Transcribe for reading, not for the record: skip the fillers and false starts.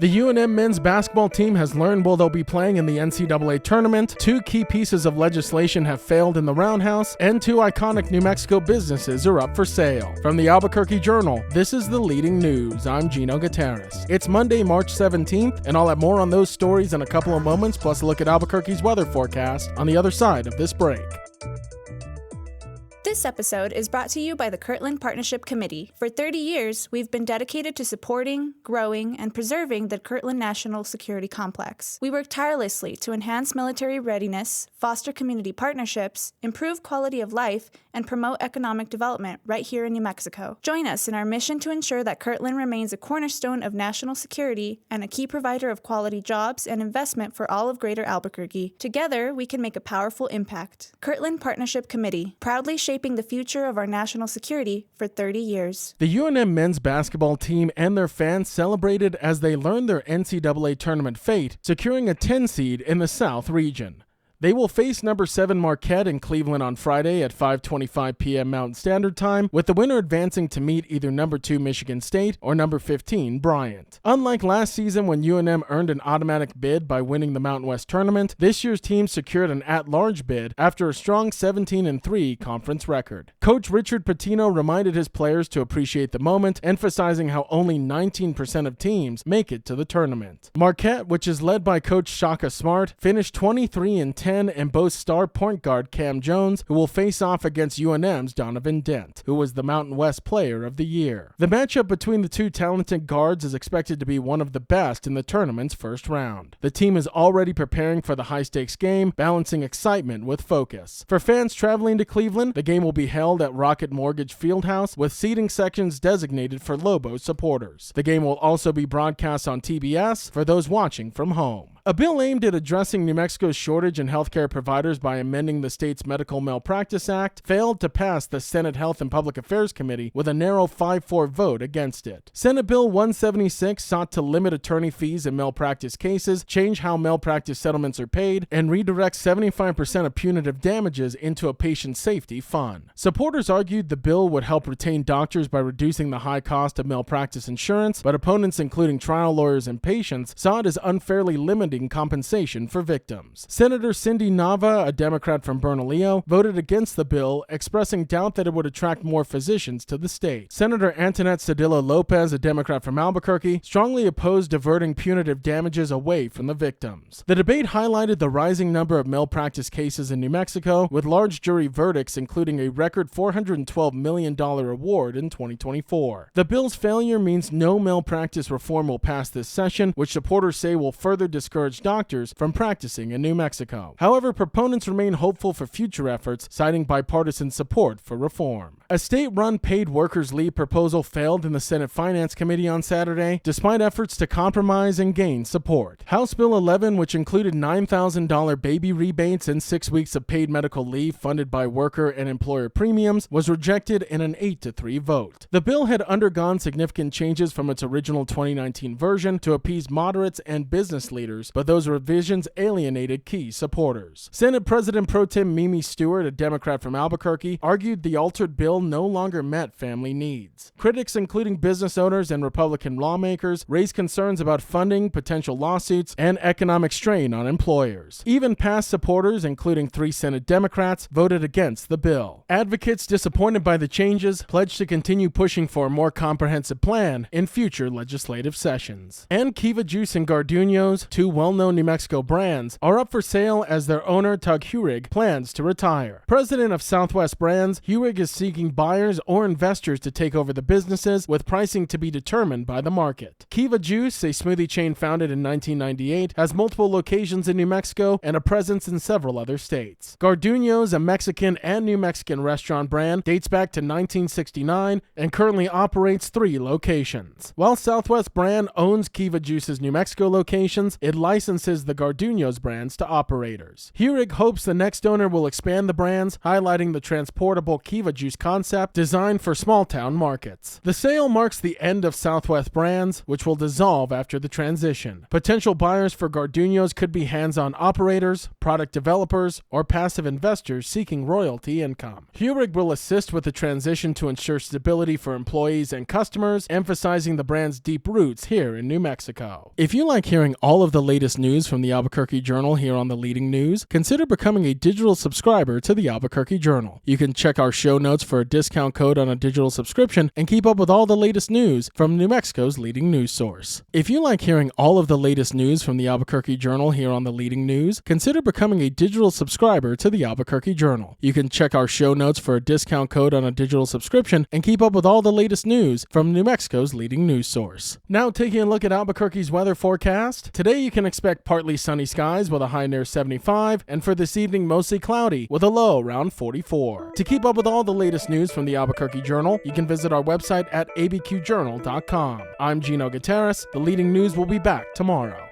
The UNM men's basketball team has learned while they'll be playing in the NCAA tournament, 2 key pieces of legislation have failed in the roundhouse, and 2 iconic New Mexico businesses are up for sale. From the Albuquerque Journal, this is the leading news. I'm Gino Gutierrez. It's Monday, March 17th, and I'll have more on those stories in a couple of moments, plus a look at Albuquerque's weather forecast on the other side of this break. This episode is brought to you by the Kirtland Partnership Committee. For 30 years, we've been dedicated to supporting, growing, and preserving the Kirtland National Security Complex. We work tirelessly to enhance military readiness, foster community partnerships, improve quality of life, and promote economic development right here in New Mexico. Join us in our mission to ensure that Kirtland remains a cornerstone of national security and a key provider of quality jobs and investment for all of Greater Albuquerque. Together, we can make a powerful impact. Kirtland Partnership Committee, proudly shaping the future of our national security for 30 years. The UNM men's basketball team and their fans celebrated as they learned their NCAA tournament fate, securing a 10 seed in the South region. They will face number 7 Marquette in Cleveland on Friday at 5:25 p.m. Mountain Standard Time, with the winner advancing to meet either number 2 Michigan State or number 15 Bryant. Unlike last season when UNM earned an automatic bid by winning the Mountain West tournament, this year's team secured an at-large bid after a strong 17-3 conference record. Coach Richard Pitino reminded his players to appreciate the moment, emphasizing how only 19% of teams make it to the tournament. Marquette, which is led by Coach Shaka Smart, finished 23-10 and boasts star point guard Cam Jones, who will face off against UNM's Donovan Dent, who was the Mountain West Player of the Year. The matchup between the two talented guards is expected to be one of the best in the tournament's first round. The team is already preparing for the high-stakes game, balancing excitement with focus. For fans traveling to Cleveland, the game will be held at Rocket Mortgage Fieldhouse, with seating sections designated for Lobos supporters. The game will also be broadcast on TBS for those watching from home. A bill aimed at addressing New Mexico's shortage in healthcare providers by amending the state's Medical Malpractice Act failed to pass the Senate Health and Public Affairs Committee with a narrow 5-4 vote against it. Senate Bill 176 sought to limit attorney fees in malpractice cases, change how malpractice settlements are paid, and redirect 75% of punitive damages into a patient safety fund. Supporters argued the bill would help retain doctors by reducing the high cost of malpractice insurance, but opponents, including trial lawyers and patients, saw it as unfairly limiting compensation for victims. Senator Cindy Nava, a Democrat from Bernalillo, voted against the bill, expressing doubt that it would attract more physicians to the state. Senator Antoinette Sedillo Lopez, a Democrat from Albuquerque, strongly opposed diverting punitive damages away from the victims. The debate highlighted the rising number of malpractice cases in New Mexico, with large jury verdicts including a record $412 million award in 2024. The bill's failure means no malpractice reform will pass this session, which supporters say will further discourage doctors from practicing in New Mexico. However, proponents remain hopeful for future efforts, citing bipartisan support for reform. A state-run paid workers' leave proposal failed in the Senate Finance Committee on Saturday, despite efforts to compromise and gain support. House Bill 11, which included $9,000 baby rebates and 6 weeks of paid medical leave funded by worker and employer premiums, was rejected in an 8-3 vote. The bill had undergone significant changes from its original 2019 version to appease moderates and business leaders, but those revisions alienated key supporters. Senate President Pro Tem Mimi Stewart, a Democrat from Albuquerque, argued the altered bill no longer met family needs. Critics, including business owners and Republican lawmakers, raised concerns about funding, potential lawsuits, and economic strain on employers. Even past supporters, including 3 Senate Democrats, voted against the bill. Advocates, disappointed by the changes, pledged to continue pushing for a more comprehensive plan in future legislative sessions. And Kiva Juice and Garduño's, 2 well-known New Mexico brands, are up for sale as their owner, Tug Heurig, plans to retire. President of Southwest Brands, Heurig is seeking buyers or investors to take over the businesses, with pricing to be determined by the market. Kiva Juice, a smoothie chain founded in 1998, has multiple locations in New Mexico and a presence in several other states. Garduño's, a Mexican and New Mexican restaurant brand, dates back to 1969 and currently operates 3 locations. While Southwest Brand owns Kiva Juice's New Mexico locations, it licenses the Garduño's brands to operators. Heurig hopes the next owner will expand the brands, highlighting the transportable Kiva Juice concept designed for small-town markets. The sale marks the end of Southwest Brands, which will dissolve after the transition. Potential buyers for Garduño's could be hands-on operators, product developers, or passive investors seeking royalty income. Heurig will assist with the transition to ensure stability for employees and customers, emphasizing the brand's deep roots here in New Mexico. If you like hearing all of the latest news from the Albuquerque Journal here on the Leading News, consider becoming a digital subscriber to the Albuquerque Journal. You can check our show notes for a discount code on a digital subscription and keep up with all the latest news from New Mexico's leading news source. If you like hearing all of the latest news from the Albuquerque Journal here on the Leading News, consider becoming a digital subscriber to the Albuquerque Journal. You can check our show notes for a discount code on a digital subscription and keep up with all the latest news from New Mexico's leading news source. Now taking a look at Albuquerque's weather forecast. Today you can expect partly sunny skies with a high near 75, and for this evening mostly cloudy with a low around 44. To keep up with all the latest news from the Albuquerque Journal, you can visit our website at abqjournal.com. I'm Gino Gutierrez. The Leading News will be back tomorrow.